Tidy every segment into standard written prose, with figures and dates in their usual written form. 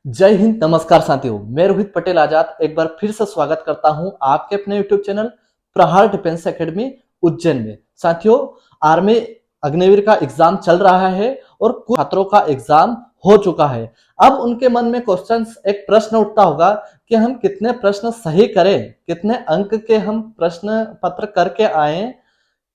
जय हिंद, नमस्कार साथियों। मैं रोहित पटेल आजाद एक बार फिर से स्वागत करता हूं आपके अपने यूट्यूब चैनल प्रहार डिफेंस एकेडमी उज्जैन में। साथियों, आर्मी अग्निवीर का एग्जाम चल रहा है और कुछ छात्रों का एग्जाम हो चुका है। अब उनके मन में एक प्रश्न उठता होगा कि हम कितने प्रश्न सही करें, कितने अंक के हम प्रश्न पत्र करके आए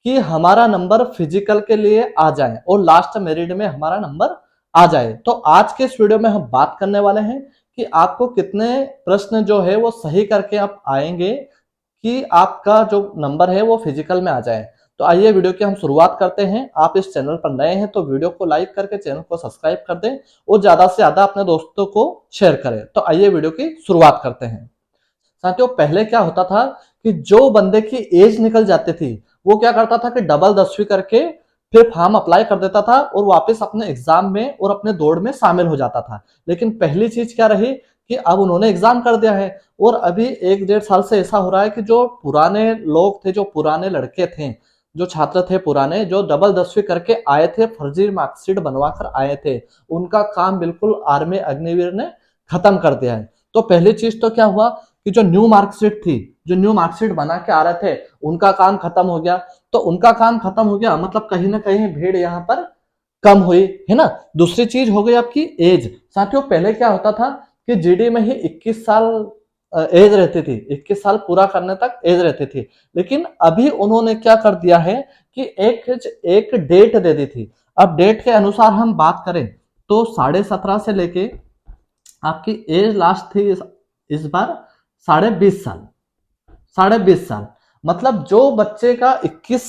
कि हमारा नंबर फिजिकल के लिए आ जाए और लास्ट मेरिट में हमारा नंबर आ जाए। तो आज के इस वीडियो में हम बात करने वाले हैं कि आपको कितने प्रश्न जो है वो सही करके आप आएंगे कि आपका जो नंबर है वो फिजिकल में आ जाए। तो आइए वीडियो की हम शुरुआत करते हैं। आप इस चैनल पर नए हैं तो वीडियो को लाइक करके चैनल को सब्सक्राइब कर दें और ज्यादा से ज्यादा अपने दोस्तों को शेयर करें। तो आइए वीडियो की शुरुआत करते हैं। साथियों, पहले क्या होता था कि जो बंदे की एज निकल जाती थी वो क्या करता था कि डबल 10वीं करके फिर फॉर्म अप्लाई कर देता था और वापस अपने एग्जाम में और अपने दौड़ में शामिल हो जाता था। लेकिन पहली चीज क्या रही कि अब उन्होंने एग्जाम कर दिया है और अभी 1-1.5 साल से ऐसा हो रहा है कि जो पुराने लोग थे, जो पुराने लड़के थे, जो छात्र थे पुराने, जो डबल 10वीं करके आए थे, फर्जी मार्कशीट बनवा कर आए थे, उनका काम बिल्कुल आर्मी अग्निवीर ने खत्म कर दिया है। तो पहली चीज तो क्या हुआ कि जो न्यू मार्कशीट थी, जो न्यू मार्कशीट बना के आ रहे थे, उनका काम खत्म हो गया। तो उनका काम खत्म हो गया मतलब कहीं ना कहीं भीड़ यहाँ पर कम हुई, है ना। दूसरी चीज हो गई आपकी एज। साथियों, पहले क्या होता था कि जीडी में ही 21 साल एज रहती थी, 21 साल पूरा करने तक एज रहती थी। लेकिन अभी उन्होंने क्या कर दिया है कि एक डेट दे दी थी। अब डेट के अनुसार हम बात करें तो 17.5 से लेके आपकी एज लास्ट थी इस बार 20.5 साल। 20.5 साल मतलब जो बच्चे का 21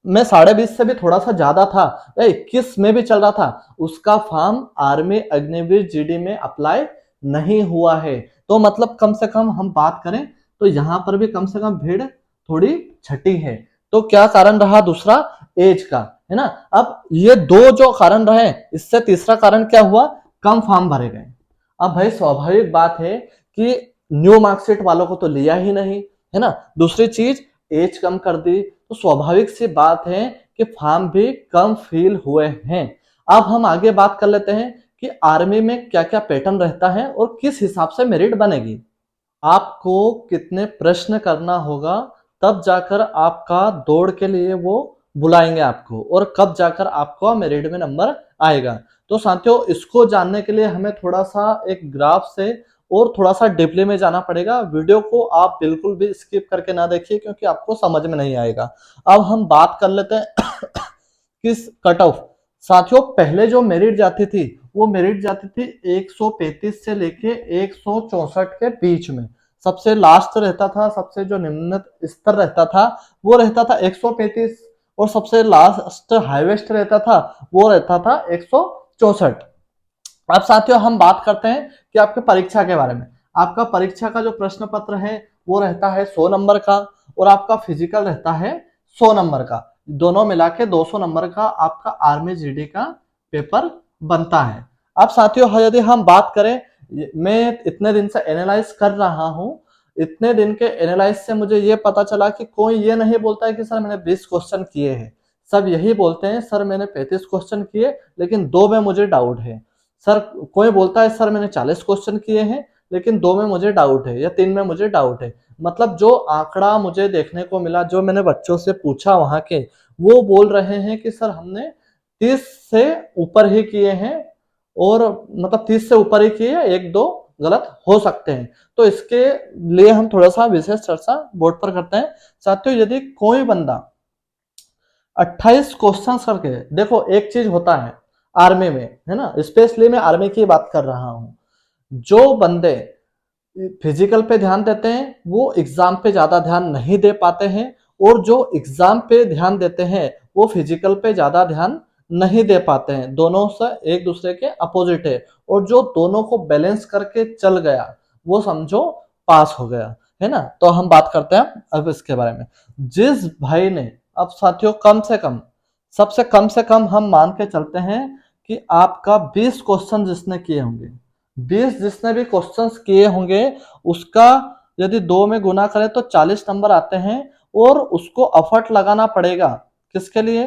में 20.5 से भी थोड़ा सा ज्यादा था या 21 में भी चल रहा था, उसका फॉर्म आर्मी अग्निवीर जीडी में अप्लाई नहीं हुआ है। तो मतलब कम से कम हम बात करें तो यहाँ पर भी कम से कम भीड़ थोड़ी छठी है। तो क्या कारण रहा? दूसरा एज का, है ना। अब ये दो जो कारण रहे, इससे तीसरा कारण क्या हुआ? कम फॉर्म भरे गए। अब भाई स्वाभाविक बात है कि न्यू मार्कशीट वालों को तो लिया ही नहीं, है ना। दूसरी चीज एज कम कर दी तो स्वाभाविक सी बात है कि फॉर्म भी कम फिल हुए हैं। अब हम आगे बात कर लेते हैं कि आर्मी में क्या क्या पैटर्न रहता है और किस हिसाब से मेरिट बनेगी। आपको कितने प्रश्न करना होगा तब जाकर आपका दौड़ के लिए वो बुलाएंगे आपको, और कब जाकर आपको मेरिट में नंबर आएगा। तो साथियों, इसको जानने के लिए हमें थोड़ा सा एक ग्राफ से और थोड़ा सा डिपली में जाना पड़ेगा। वीडियो को आप बिल्कुल भी स्किप करके ना देखिए क्योंकि आपको समझ में नहीं आएगा। अब हम बात कर लेते हैं किस कट ऑफ। साथियों, पहले जो मेरिट जाती थी वो मेरिट जाती थी 135 से लेके 164 के बीच में। सबसे लास्ट रहता था, सबसे जो निम्न स्तर रहता था वो रहता था 135, और सबसे लास्ट हाईएस्ट रहता था वो रहता था 164। अब साथियों, हम बात करते हैं कि आपके परीक्षा के बारे में। आपका परीक्षा का जो प्रश्न पत्र है वो रहता है 100 नंबर का और आपका फिजिकल रहता है 100 नंबर का। दोनों मिला के 200 नंबर का आपका आर्मी जीडी का पेपर बनता है। अब साथियों, यदि हम बात करें, मैं इतने दिन से एनालाइज कर रहा हूं, इतने दिन के एनालाइज से मुझे ये पता चला कि कोई ये नहीं बोलता है कि सर मैंने 20 क्वेश्चन किए हैं। सब यही बोलते हैं सर मैंने 35 क्वेश्चन किए लेकिन दो में मुझे डाउट है। सर कोई बोलता है सर मैंने 40 क्वेश्चन किए हैं लेकिन दो में मुझे डाउट है या 3 में मुझे डाउट है। मतलब जो आंकड़ा मुझे देखने को मिला, जो मैंने बच्चों से पूछा वहां के, वो बोल रहे हैं कि सर हमने 30 से ऊपर ही किए हैं, और मतलब 30 से ऊपर ही किए, एक दो गलत हो सकते हैं। तो इसके लिए हम थोड़ा सा विशेष चर्चा बोर्ड पर करते हैं। साथियों, यदि कोई बंदा 28 क्वेश्चन करके, देखो एक चीज होता है आर्मी में, है ना, स्पेशली मैं आर्मी की बात कर रहा हूं। जो बंदे फिजिकल पे ध्यान देते हैं वो एग्जाम पे ज्यादा ध्यान नहीं दे पाते हैं, और जो एग्जाम पे ध्यान देते हैं वो फिजिकल पे ज्यादा ध्यान नहीं दे पाते हैं। दोनों से एक दूसरे के अपोजिट है, और जो दोनों को बैलेंस करके चल गया वो समझो पास हो गया, है ना। तो हम बात करते हैं अब इसके बारे में। जिस भाई ने, अब साथियों कम से कम, सबसे कम से कम हम मान के चलते हैं कि आपका 20 क्वेश्चन जिसने किए होंगे, 20 जिसने भी क्वेश्चंस किए होंगे, उसका यदि 2 में गुना करें तो 40 नंबर आते हैं, और उसको एफर्ट लगाना पड़ेगा किसके लिए?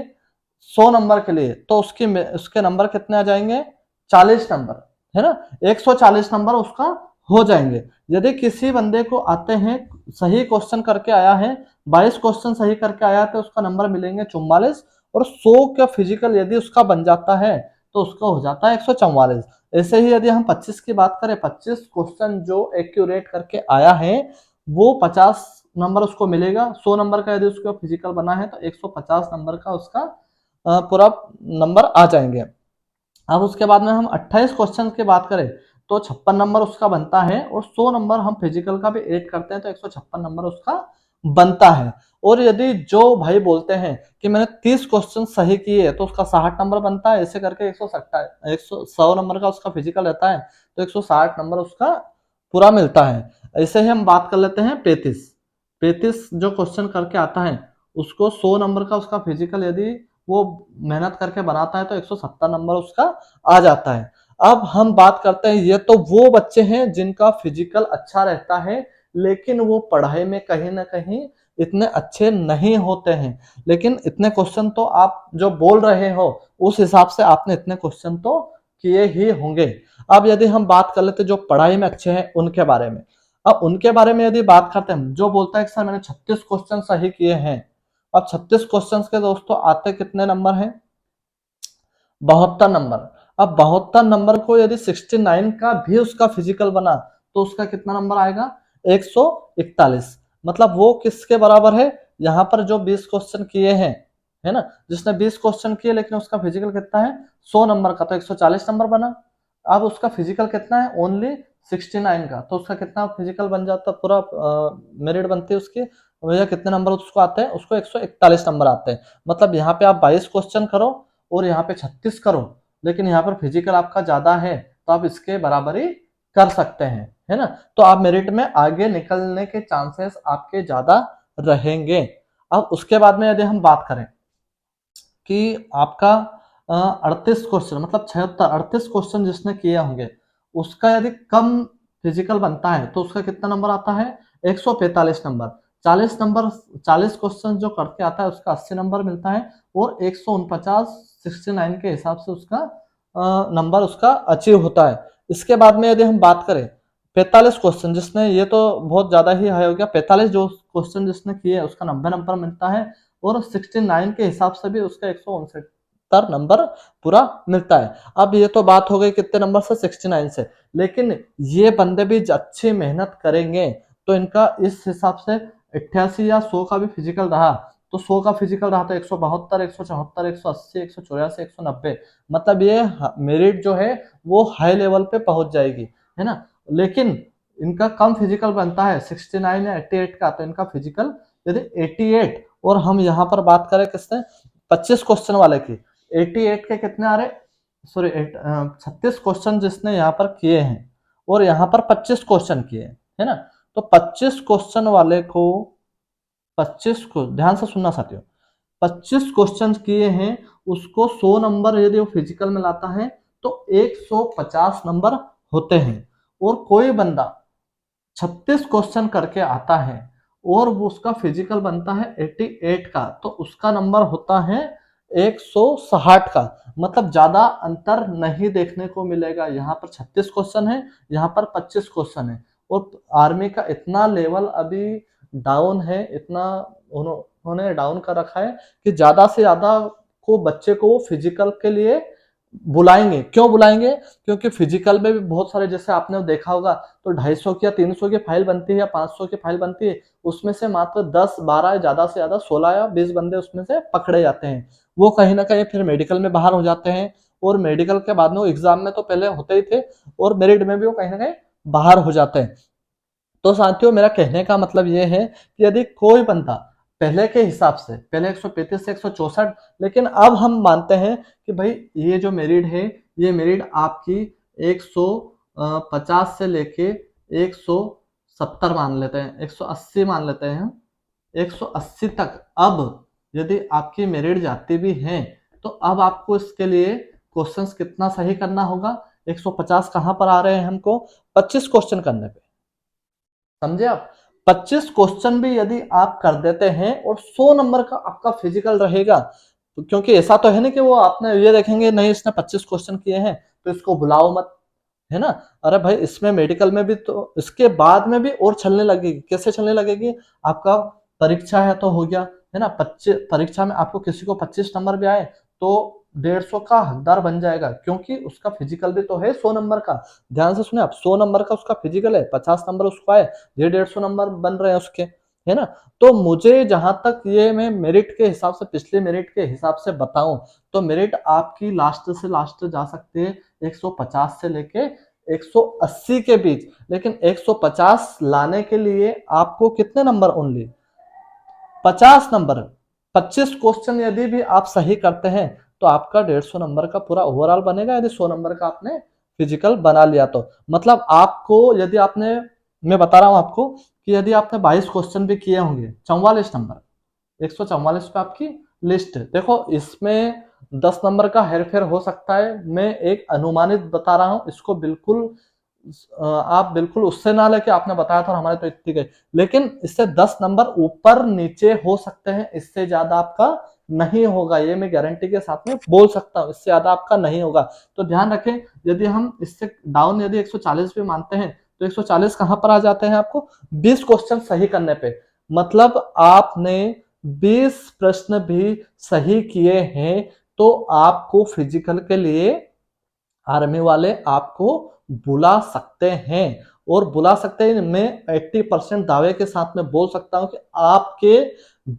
100 नंबर के लिए। तो उसके नंबर कितने आ जाएंगे? 40 नंबर। है ना, 140 नंबर उसका हो जाएंगे। यदि किसी बंदे को आते हैं, सही क्वेश्चन करके आया है, 22 क्वेश्चन सही करके आया तो उसका नंबर मिलेंगे 44, और 100 का फिजिकल यदि उसका बन जाता है तो उसका हो जाता है 144। ऐसे ही यदि हम 25 की बात करें, 25 क्वेश्चन जो एक्यूरेट करके आया है वो 50 नंबर उसको मिलेगा। 100 नंबर का यदि उसका फिजिकल बना है तो 150 नंबर का उसका पूरा नंबर आ जाएंगे। अब उसके बाद में हम 28 क्वेश्चन की बात करें तो 56 नंबर उसका बनता है, और 100 नंबर हम फिजिकल का भी ऐड करते हैं तो 156 नंबर उसका बनता है। और यदि जो भाई बोलते हैं कि मैंने 30 क्वेश्चन सही किए तो उसका 60 नंबर बनता है, ऐसे करके 100 नंबर का उसका फिजिकल रहता है तो 160 नंबर उसका पूरा मिलता है। ऐसे ही हम बात कर लेते हैं 35 जो क्वेश्चन करके आता है उसको 100 नंबर का उसका फिजिकल यदि वो मेहनत करके बनाता है तो 170 नंबर उसका आ जाता है। अब हम बात करते हैं, ये तो वो बच्चे हैं जिनका फिजिकल अच्छा रहता है लेकिन वो पढ़ाई में कहीं ना कहीं इतने अच्छे नहीं होते हैं। लेकिन इतने क्वेश्चन तो आप जो बोल रहे हो उस हिसाब से आपने इतने क्वेश्चन तो किए ही होंगे। अब यदि हम बात कर लेते जो पढ़ाई में अच्छे हैं उनके बारे में, अब उनके बारे में यदि बात करते हैं, जो बोलता है कि सर मैंने 36 क्वेश्चन सही किए हैं, अब 36 क्वेश्चन के दोस्तों आते कितने नंबर हैं, 72 नंबर। अब 72 नंबर को यदि 69 का भी उसका फिजिकल बना तो उसका कितना नंबर आएगा, 141। मतलब वो किसके बराबर है, यहाँ पर जो 20 क्वेश्चन किए हैं, है ना, जिसने 20 क्वेश्चन किए लेकिन उसका फिजिकल कितना है 100 नंबर का तो 140 नंबर बना। अब उसका फिजिकल कितना है, ओनली 69 का, तो उसका कितना फिजिकल बन जाता, पूरा मेरिट बनती है उसकी, भैया कितने नंबर उसको आते हैं, उसको 141 नंबर आते हैं। मतलब यहाँ पे आप 22 क्वेश्चन करो और यहाँ पे 36 करो, लेकिन यहाँ पर फिजिकल आपका ज्यादा है तो आप इसके बराबरी कर सकते हैं, है ना। तो आप मेरिट में आगे निकलने के चांसेस आपके ज्यादा रहेंगे। अब उसके बाद में यदि हम बात करें कि आपका 38 क्वेश्चन मतलब 38 क्वेश्चन जिसने किए होंगे उसका यदि कम फिजिकल बनता है तो उसका कितना नंबर आता है, 145 नंबर। 40 क्वेश्चन जो करके आता है उसका 80 नंबर मिलता है, और 149 के हिसाब से उसका नंबर उसका अचीव होता है। इसके बाद में यदि हम बात करें 45 क्वेश्चन जिसने, ये तो बहुत ज्यादा ही हाई हो गया, 45 जो क्वेश्चन जिसने किए उसका 90 नंबर मिलता है, और 69 के हिसाब से भी उसका 169 नंबर पूरा मिलता है। अब ये तो बात हो गई कितने नंबर से, 69 से। लेकिन ये बंदे भी अच्छी मेहनत करेंगे तो इनका इस हिसाब से 88 या 100 का भी फिजिकल रहा तो 100 का फिजिकल रहा तो 172, 174, 180, 184, 190, मतलब ये मेरिट जो है वो हाई लेवल पे पहुंच जाएगी, है ना। लेकिन इनका कम फिजिकल बनता है 69 या 88 का, तो इनका फिजिकल यदि 88, और हम यहाँ पर बात करें किसने 25 क्वेश्चन वाले की, 88 के कितने आ रहे, सॉरी 36 क्वेश्चन जिसने यहाँ पर किए हैं और यहाँ पर 25 क्वेश्चन किए हैं, है ना। तो 25 क्वेश्चन वाले को 25 को ध्यान से सुनना साथियों, 25 क्वेश्चन किए हैं उसको 100 नंबर यदि वो फिजिकल में लाता है तो 150 नंबर होते हैं। और कोई बंदा 36 क्वेश्चन करके आता है और वो उसका फिजिकल बनता है 88 का तो उसका नंबर होता है 160 का। मतलब ज्यादा अंतर नहीं देखने को मिलेगा, यहाँ पर 36 क्वेश्चन है, यहाँ पर 25 क्वेश्चन है। और आर्मी का इतना लेवल अभी डाउन है, इतना उन्होंने डाउन कर रखा है कि ज्यादा से ज्यादा को बच्चे को फिजिकल के लिए बुलाएंगे। क्यों बुलाएंगे, क्योंकि फिजिकल में भी बहुत सारे, जैसे आपने देखा होगा तो 250 की या 300 की फाइल बनती है या 500 की फाइल बनती है, उसमें से मात्र 10 12 ज्यादा से ज्यादा 16 या 20 बंदे उसमें से पकड़े जाते हैं। वो कहीं ना कहीं फिर मेडिकल में बाहर हो जाते हैं, और मेडिकल के बाद में वो एग्जाम में तो पहले होते ही थे और मेरिट में भी वो कहीं ना कहीं बाहर हो जाते हैं। तो साथियों मेरा कहने का मतलब ये है कि यदि कोई बंदा पहले के हिसाब से, पहले 135 से 164, लेकिन अब हम मानते हैं कि भाई ये जो मेरिट है ये मेरिट आपकी 150 से लेके 170 मान लेते हैं, 180 मान लेते हैं हम, 180 तक अब यदि आपकी मेरिट जाती भी है तो अब आपको इसके लिए क्वेश्चंस कितना सही करना होगा, 150 कहां पर आ रहे हैं हमको, 25 क्वेश्चन करने पे, समझे आप। 25 क्वेश्चन भी यदि आप कर देते हैं और 100 नंबर का आपका फिजिकल रहेगा, तो क्योंकि ऐसा तो है ना कि वो आपने ये देखेंगे नहीं इसने 25 क्वेश्चन किए हैं तो इसको बुलाओ मत, है ना। अरे भाई इसमें मेडिकल में भी तो इसके बाद में भी और चलने लगेगी। कैसे चलने लगेगी? आपका परीक्षा है तो हो गया, है ना, 25 परीक्षा में आपको किसी को 25 नंबर भी आए तो 150 का हकदार बन जाएगा, क्योंकि उसका फिजिकल भी तो है 100 नंबर का। ध्यान से सुने आप, 100 नंबर का उसका फिजिकल है, 50 नंबर उसको आए, ये 150 नंबर बन रहे हैं उसके, है ना। तो मुझे जहां तक ये मैं मेरिट के हिसाब से, पिछले मेरिट के हिसाब से बताऊं, तो मेरिट आपकी लास्ट से लास्ट जा सकती है 150 से लेके 180 के बीच। लेकिन 150 लाने के लिए आपको कितने नंबर? Only 50 number. 25 क्वेश्चन यदि भी आप सही करते हैं तो आपका 150 नंबर का पूरा ओवरऑल बनेगा, यदि 100 नंबर का आपने फिजिकल बना लिया तो। मतलब आपको यदि आपने, मैं बता रहा हूं आपको कि यदि आपने 22 क्वेश्चन भी किए होंगे, 44 नंबर, 144 पे आपकी लिस्ट है। देखो इसमें 10 नंबर का हेरफेर हो सकता है, मैं एक अनुमानित बता रहा हूं, इसको बिल्कुल आप बिल्कुल उससे ना लेके आपने बताया था और हमारे तो इतनी गई, लेकिन इससे 10 नंबर ऊपर नीचे हो सकते हैं, इससे ज्यादा आपका नहीं होगा, ये मैं गारंटी के साथ में बोल सकता हूं, इससे ज्यादा आपका नहीं होगा। तो ध्यान रखें, यदि हम इससे डाउन यदि 140 भी मानते हैं तो 140 कहां पर आ जाते हैं आपको? 20 क्वेश्चन सही करने पे। मतलब आपने 20 प्रश्न भी सही किए हैं तो आपको फिजिकल के लिए आर्मी वाले आपको बुला सकते हैं। और बुला सकते हैं, मैं 80% दावे के साथ में बोल सकता हूं कि आपके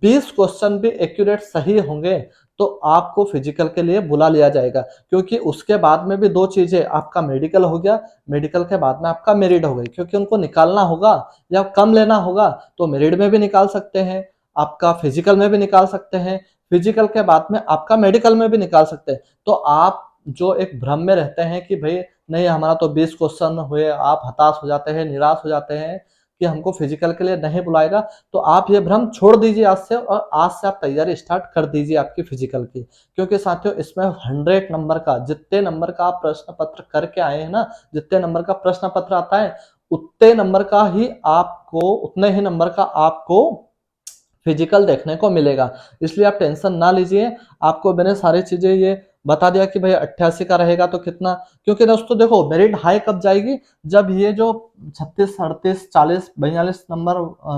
20 क्वेश्चन भी एक्यूरेट सही होंगे तो आपको फिजिकल के लिए बुला लिया जाएगा। क्योंकि उसके बाद में भी दो चीजें, आपका मेडिकल हो गया, मेडिकल के बाद में आपका मेरिट हो गई, क्योंकि उनको निकालना होगा या कम लेना होगा तो मेरिट में भी निकाल सकते हैं, आपका फिजिकल में भी निकाल सकते हैं, फिजिकल के बाद में आपका मेडिकल में भी निकाल सकते हैं। तो आप जो एक भ्रम में रहते हैं कि भाई नहीं हमारा तो 20 क्वेश्चन हुए, आप हताश हो जाते हैं, निराश हो जाते हैं कि हमको फिजिकल के लिए नहीं बुलाएगा, तो आप ये भ्रम छोड़ दीजिए आज से, और आज से आप तैयारी स्टार्ट कर दीजिए आपकी फिजिकल की। क्योंकि साथियों इसमें 100 नंबर का, जितने नंबर का आप प्रश्न पत्र करके आए हैं ना, जितने नंबर का प्रश्न पत्र आता है उतने नंबर का ही आपको, उतने ही नंबर का आपको फिजिकल देखने को मिलेगा। इसलिए आप टेंशन ना लीजिए, आपको मैंने सारी चीजें ये बता दिया कि भाई 88 का रहेगा तो कितना। क्योंकि दोस्तों देखो मेरिट हाई कब जाएगी? जब ये जो 36, 38, 40, 42 नंबर,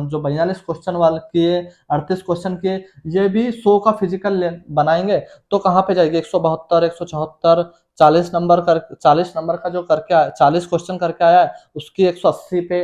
जो 42 क्वेश्चन वाले किए, 38 क्वेश्चन किए, ये भी 100 का फिजिकल बनाएंगे तो कहाँ पे जाएगी? 172, 174, 40 नंबर कर, 40 नंबर का जो करके आया, 40 क्वेश्चन करके आया है उसकी 180 पे,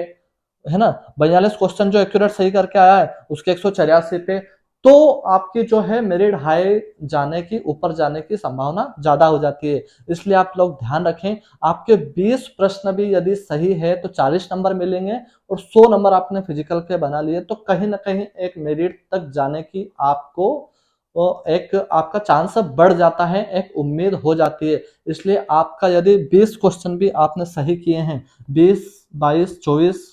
है ना। 42 क्वेश्चन जो एक्यूरेट सही करके आया है उसके 184 पे। तो आपकी जो है मेरिट हाई जाने की, ऊपर जाने की संभावना ज्यादा हो जाती है। इसलिए आप लोग ध्यान रखें, आपके 20 प्रश्न भी यदि सही है तो 40 नंबर मिलेंगे, और 100 नंबर आपने फिजिकल के बना लिए तो कहीं ना कहीं एक मेरिट तक जाने की आपको एक आपका चांस बढ़ जाता है, एक उम्मीद हो जाती है। इसलिए आपका यदि 20 क्वेश्चन भी आपने सही किए हैं, 20, 22, 24,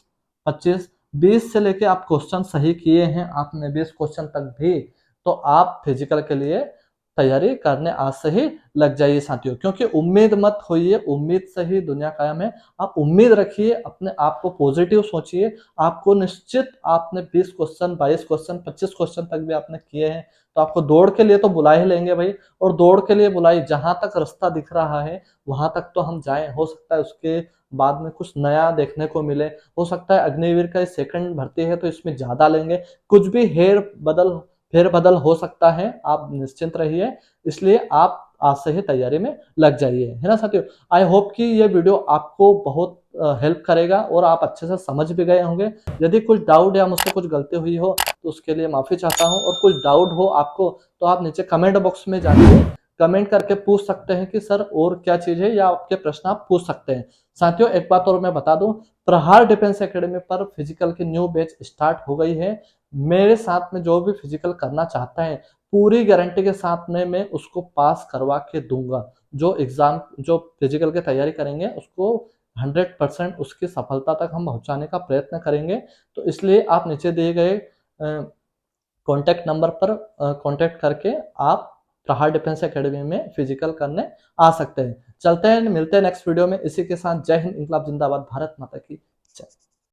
25, 20 से लेके आप क्वेश्चन सही किए हैं आपने 20 क्वेश्चन तक भी, तो आप फिजिकल के लिए तैयारी करने आज से ही लग जाइए साथियों। क्योंकि उम्मीद मत होइए, उम्मीद से ही दुनिया कायम है। आप उम्मीद रखिए, अपने आप को पॉजिटिव सोचिए, आपको निश्चित, आपने 20 क्वेश्चन, 22 क्वेश्चन, 25 क्वेश्चन तक भी आपने किए हैं तो आपको दौड़ के लिए तो बुला ही लेंगे भाई। और दौड़ के लिए बुलाई, जहां तक रास्ता दिख रहा है वहां तक तो हम जाएं, हो सकता है उसके बाद में कुछ नया देखने को मिले, हो सकता है अग्निवीर का सेकंड भर्ती है तो इसमें ज्यादा लेंगे, कुछ भी फेर बदल हो सकता है, आप निश्चिंत रहिए। इसलिए आप आज से ही तैयारी में लग जाइए, है ना साथियों। आई होप कि ये वीडियो आपको बहुत हेल्प करेगा और आप अच्छे से समझ भी गए होंगे। यदि कुछ डाउट या मुझसे कुछ गलती हुई हो तो उसके लिए माफी चाहता हूं, और कुछ डाउट हो आपको तो आप नीचे कमेंट बॉक्स में जाके कमेंट करके पूछ सकते हैं कि सर और क्या चीज है, या आपके प्रश्न आप पूछ सकते हैं। साथियों एक बात और मैं बता दूं, प्रहार डिफेंस एकेडमी पर फिजिकल की न्यू बैच स्टार्ट हो गई है। मेरे साथ में जो भी फिजिकल करना चाहता है पूरी गारंटी के साथ में मैं उसको पास करवा के दूंगा। जो एग्जाम, जो फिजिकल की तैयारी करेंगे उसको 100% उसकी सफलता तक हम पहुंचाने का प्रयत्न करेंगे। तो इसलिए आप नीचे दिए गए कॉन्टैक्ट नंबर पर कॉन्टैक्ट करके आप प्रहार डिफेंस एकेडमी में फिजिकल करने आ सकते हैं। चलते हैं, मिलते हैं नेक्स्ट वीडियो में। इसी के साथ जय हिंद, इनकलाब जिंदाबाद, भारत माता की